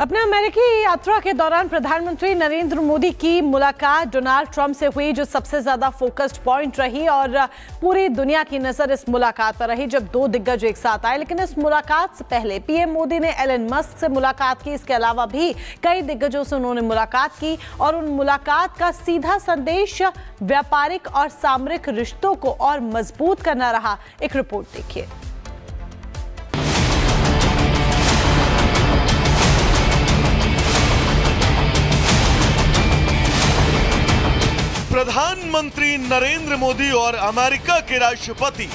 अपने अमेरिकी यात्रा के दौरान प्रधानमंत्री नरेंद्र मोदी की मुलाकात डोनाल्ड ट्रंप से हुई, जो सबसे ज्यादा फोकस्ड पॉइंट रही और पूरी दुनिया की नजर इस मुलाकात पर रही जब दो दिग्गज एक साथ आए। लेकिन इस मुलाकात से पहले पीएम मोदी ने एलन मस्क से मुलाकात की। इसके अलावा भी कई दिग्गजों से उन्होंने मुलाकात की और उन मुलाकात का सीधा संदेश व्यापारिक और सामरिक रिश्तों को और मजबूत करना रहा। एक रिपोर्ट देखिए। प्रधानमंत्री नरेंद्र मोदी और अमेरिका के राष्ट्रपति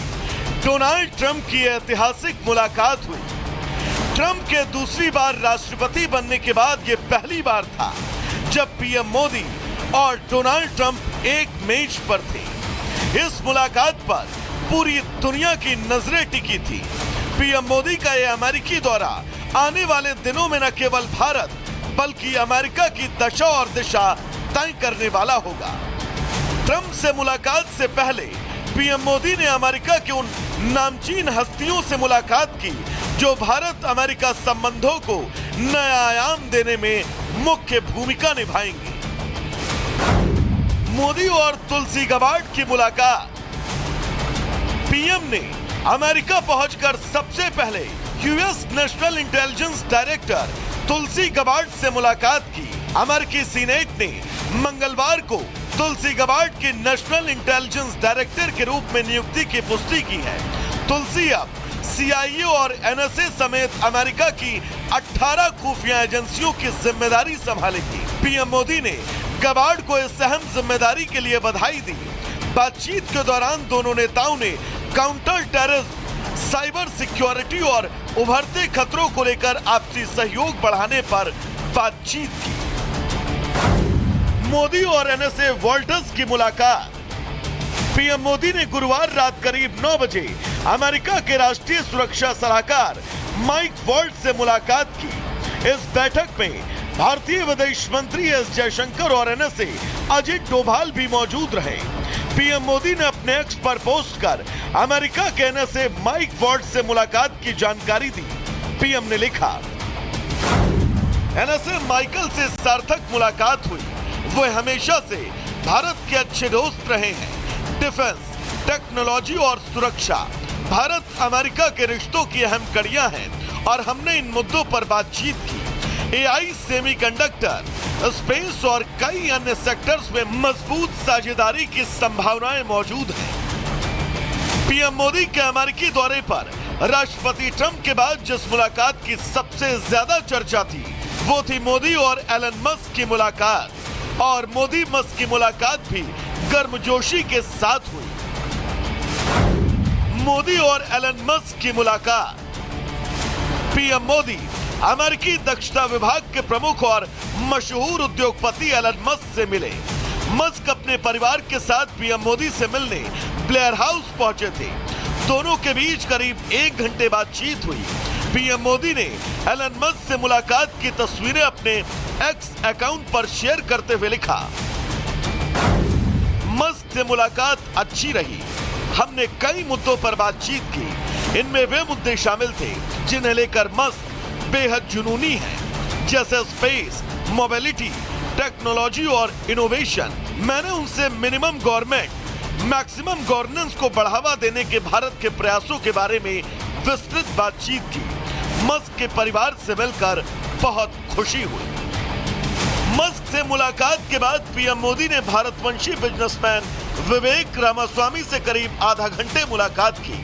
डोनाल्ड ट्रंप की ऐतिहासिक मुलाकात हुई। ट्रंप के दूसरी बार राष्ट्रपति बनने के बाद ये पहली बार था जब पीएम मोदी और डोनाल्ड ट्रंप एक मेज पर थे। इस मुलाकात पर पूरी दुनिया की नजरें टिकी थी। पीएम मोदी का ये अमेरिकी दौरा आने वाले दिनों में न केवल भारत बल्कि अमेरिका की दशा और दिशा तय करने वाला होगा। ट्रंप से मुलाकात से पहले पीएम मोदी ने अमेरिका के उन नामचीन हस्तियों से मुलाकात की जो भारत अमेरिका संबंधों को नया आयाम देने में मुख्य भूमिका निभाएंगे। मोदी और तुलसी गबार्ड की मुलाकात। पीएम ने अमेरिका पहुंचकर सबसे पहले यूएस नेशनल इंटेलिजेंस डायरेक्टर तुलसी गबार्ड से मुलाकात की। अमेरिकी सीनेट ने मंगलवार को तुलसी गबार्ड की नेशनल इंटेलिजेंस डायरेक्टर के रूप में नियुक्ति की पुष्टि की है। तुलसी अब सीआईए और एनएसए समेत अमेरिका की 18 खुफिया एजेंसियों की जिम्मेदारी संभालेगी। पीएम मोदी ने गबार्ड को इस अहम जिम्मेदारी के लिए बधाई दी। बातचीत के दौरान दोनों नेताओं ने काउंटर टेररिज्म, साइबर सिक्योरिटी और उभरते खतरों को लेकर आपसी सहयोग बढ़ाने पर बातचीत की। मोदी और एनएसए वॉल्टर्स की मुलाकात। पीएम मोदी ने गुरुवार रात करीब 9 बजे अमेरिका के राष्ट्रीय सुरक्षा सलाहकार माइक वॉल्ट से मुलाकात की। इस बैठक में भारतीय विदेश मंत्री एस जयशंकर और एनएसए अजित डोभाल भी मौजूद रहे। पीएम मोदी ने अपने एक्स पर पोस्ट कर अमेरिका के एनएसए माइक वॉल्ट से मुलाकात की जानकारी दी। पीएम ने लिखा, एनएसए माइकल से सार्थक मुलाकात हुई। वो हमेशा से भारत के अच्छे दोस्त रहे हैं। डिफेंस, टेक्नोलॉजी और सुरक्षा भारत अमेरिका के रिश्तों की अहम कड़ियां हैं और हमने इन मुद्दों पर बातचीत की। एआई, सेमीकंडक्टर, स्पेस और कई अन्य सेक्टर्स में मजबूत साझेदारी की संभावनाएं मौजूद हैं। पीएम मोदी के अमेरिकी दौरे पर राष्ट्रपति ट्रंप के बाद जिस मुलाकात की सबसे ज्यादा चर्चा थी वो थी मोदी और एलन मस्क की मुलाकात। और मोदी मस्क की मुलाकात भी गर्मजोशी के साथ हुई। मोदी और एलन मस्क की मुलाकात। पीएम मोदी अमेरिकी दक्षता विभाग के प्रमुख और मशहूर उद्योगपति एलन मस्क से मिले। मस्क अपने परिवार के साथ पीएम मोदी से मिलने ब्लेयर हाउस पहुंचे थे। दोनों के बीच करीब 1 घंटे बातचीत हुई। पीएम मोदी ने एलन मस्क से मुलाकात की तस्वीरें अपने एक्स अकाउंट पर शेयर करते हुए लिखा, मस्क से मुलाकात अच्छी रही। हमने कई मुद्दों पर बातचीत की। इनमें वे मुद्दे शामिल थे जिन्हें लेकर मस्क बेहद जुनूनी है, जैसे स्पेस, मोबिलिटी, टेक्नोलॉजी और इनोवेशन। मैंने उनसे मिनिमम गवर्नमेंट, मैक्सिमम गवर्नेंस को बढ़ावा देने के भारत के प्रयासों के बारे में विस्तृत बातचीत की। मस्क के परिवार से मिलकर बहुत खुशी हुई। मस्क से मुलाकात के बाद पीएम मोदी ने भारतवंशी बिजनेसमैन विवेक रामास्वामी से करीब आधा घंटे मुलाकात की।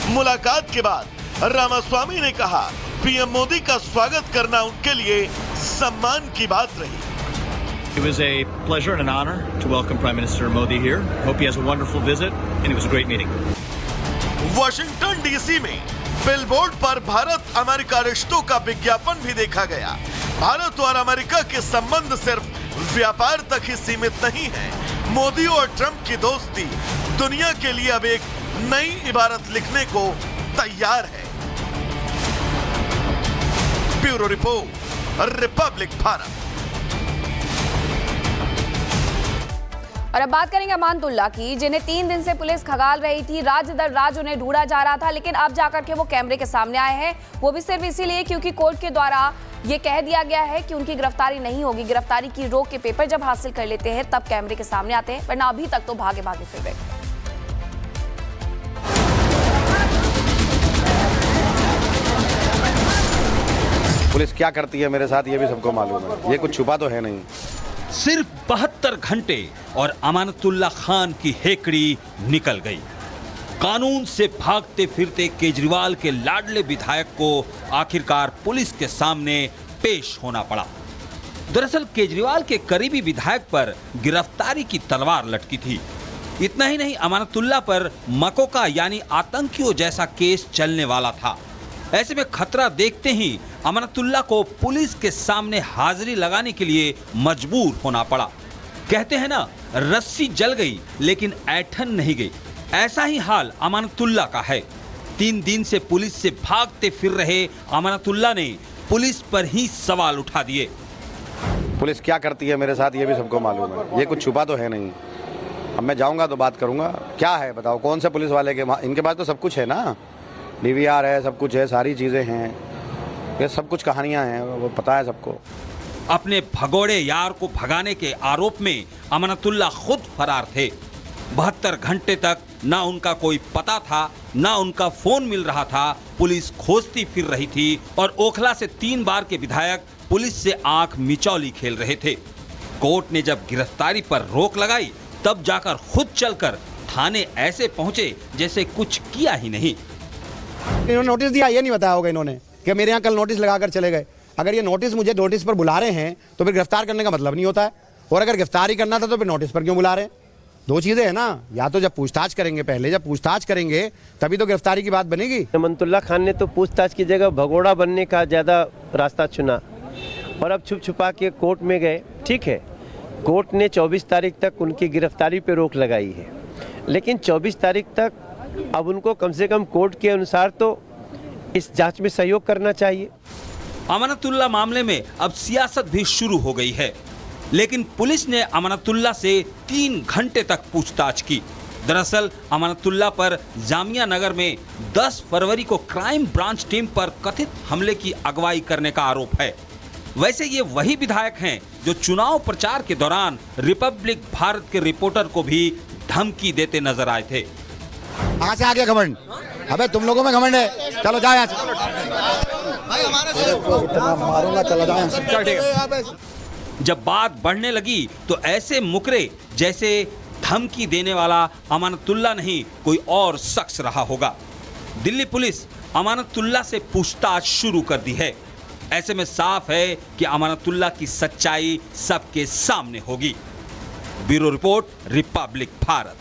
मुलाकात के बाद रामास्वामी ने कहा, पीएम मोदी का स्वागत करना उनके लिए सम्मान की बात रही। It was a pleasure and an honor to welcome Prime Minister Modi here. Hope he has a wonderful visit and it was a great meeting. Washington DC में बिलबोर्ड पर भारत अमेरिका रिश्तों का विज्ञापन भी देखा गया। भारत और अमेरिका के संबंध सिर्फ व्यापार तक ही सीमित नहीं है। मोदी और ट्रंप की दोस्ती दुनिया के लिए अब एक नई इबारत लिखने को तैयार है। Bureau report, Republic Bharat. और अब बात करेंगे अमानतुल्लाह की, जिन्हें 3 दिन से पुलिस खंगाल रही थी। राज्य दर राज्य उन्हें ढूंढा जा रहा था, लेकिन अब जाकर के वो कैमरे के सामने आए हैं। वो भी सिर्फ इसीलिए क्योंकि कोर्ट के द्वारा ये कह दिया गया है कि उनकी गिरफ्तारी नहीं होगी। गिरफ्तारी की रोक के पेपर जब हासिल कर लेते हैं तब कैमरे के सामने आते हैं, वरना अभी तक तो भागे भागे फिर रहे। पुलिस क्या करती है मेरे साथ ये भी सबको मालूम है, ये कुछ छुपा तो है नहीं। सिर्फ 72 घंटे और अमानतुल्ला खान की हेकड़ी निकल गई। कानून से भागते फिरते केजरीवाल के लाडले विधायक को आखिरकार पुलिस के सामने पेश होना पड़ा। दरअसल केजरीवाल के करीबी विधायक पर गिरफ्तारी की तलवार लटकी थी। इतना ही नहीं, अमानतुल्ला पर मकोका यानी आतंकियों जैसा केस चलने वाला था। ऐसे में खतरा देखते ही अमानतुल्ला को पुलिस के सामने हाजिरी लगाने के लिए मजबूर होना पड़ा। कहते हैं ना, रस्सी जल गई लेकिन ऐठन नहीं गई। ऐसा ही हाल अमानतुल्ला का है। 3 दिन से पुलिस से भागते फिर रहे अमानतुल्ला ने पुलिस पर ही सवाल उठा दिए। पुलिस क्या करती है मेरे साथ ये भी सबको मालूम है, ये कुछ छुपा तो है नहीं। अब मैं जाऊंगा तो बात करूंगा। क्या है बताओ, कौन से पुलिस वाले के इनके पास तो सब कुछ है ना, DVR है, सब कुछ है, सारी चीजें हैं, ये सब कुछ कहानियां हैं, वो पता है सबको। अपने भगोड़े यार को भगाने के आरोप में अमानतुल्ला खुद फरार थे। 72 घंटे तक ना उनका कोई पता था, ना उनका फोन मिल रहा था। पुलिस खोजती फिर रही थी और ओखला से 3 बार के विधायक पुलिस से आंख मिचौली खेल रहे थे। कोर्ट ने जब गिरफ्तारी पर रोक लगाई तब जाकर खुद चलकर थाने ऐसे पहुंचे जैसे कुछ किया ही नहीं। इन्होंने नोटिस दिया, ये नहीं बताया होगा इन्होंने कि मेरे यहाँ कल नोटिस लगाकर चले गए। अगर ये मुझे नोटिस पर बुला रहे हैं तो फिर गिरफ्तार करने का मतलब नहीं होता है, और अगर गिरफ्तारी करना था तो फिर नोटिस पर क्यों बुला रहे हैं? 2 चीजें हैं ना, या तो जब पूछताछ करेंगे, पहले जब पूछताछ करेंगे तभी तो गिरफ्तारी की बात बनेगी। अमानतुल्ला खान ने तो पूछताछ की जगह भगोड़ा बनने का ज्यादा रास्ता चुना और अब छुप छुपा के कोर्ट में गए। ठीक है, कोर्ट ने 24 तारीख तक उनकी गिरफ्तारी पे रोक लगाई है, लेकिन 24 तारीख तक अब उनको कम से कम कोर्ट के अनुसार तो इस जांच में सहयोग करना चाहिए। अमानतुल्ला मामले में अब सियासत भी शुरू हो गई है, लेकिन पुलिस ने अमानतुल्ला से 3 घंटे तक पूछताछ की। दरअसल अमानतुल्ला पर जामिया नगर में 10 फरवरी को क्राइम ब्रांच टीम पर कथित हमले की अगुवाई करने का आरोप है। वैसे ये वही विधायक हैं जो चुनाव प्रचार के दौरान रिपब्लिक भारत के रिपोर्टर को भी धमकी देते नजर आए थे। कहाँ से आ गया घमंड? अबे तुम लोगों में घमंड है, चलो जाओ यहाँ से। इतना मारूंगा, चलो जाओ यहाँ से। जब बात बढ़ने लगी तो ऐसे मुकरे जैसे धमकी देने वाला अमानतुल्ला नहीं कोई और शख्स रहा होगा। दिल्ली पुलिस अमानतुल्ला से पूछताछ शुरू कर दी है। ऐसे में साफ है कि अमानतुल्ला की सच्चाई सबके सामने होगी। Bureau report, Republic Bharat.